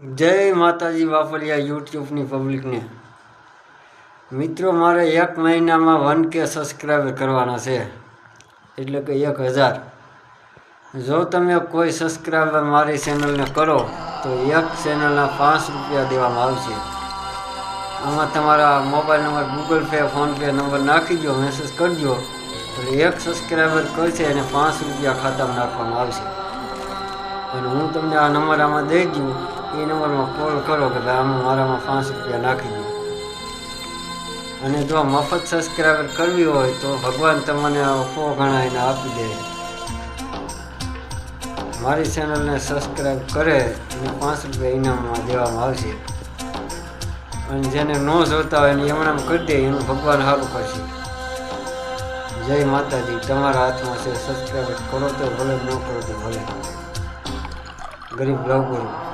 जय माताजी वाफलिया यूट्यूबनी पब्लिक ने मित्रों मारे एक महीना में 1K सब्सक्राइबर करवाना है एटले कि 1000। जो तमे कोई सब्सक्राइबर मारी चेनल ने करो तो एक चेनल ना 5 रुपया देवामां आवशे। आमां तमारा मोबाइल नंबर गूगल पे फोन पे नंबर नाखी दो, मैसेज कर दो तो एक सब्सक्राइबर करशे अने 5 रुपया खाता में नाखवामां आवशे। अने हूँ तमने आ नंबर आमां दई दूँ, ए नंबर में कॉल करो कि भाई आम मारा में 5 रुपया नाखी दो। अने जो मफत सब्सक्राइबर करवी होय तो भगवान तमने 100 गणा एने आपी दे। मारी चेनल ने सब्सक्राइब करे अने 5 रुपया इनाम में देवामां आवशे। अने जेने न जोता होय एने एमणाम करी दे, एनुं भगवान सारुं करशे। जय माताजी। तमारा हाथ में से सब्सक्राइब करो तो भले, न करो तो भले। गरीब ब्लॉगर।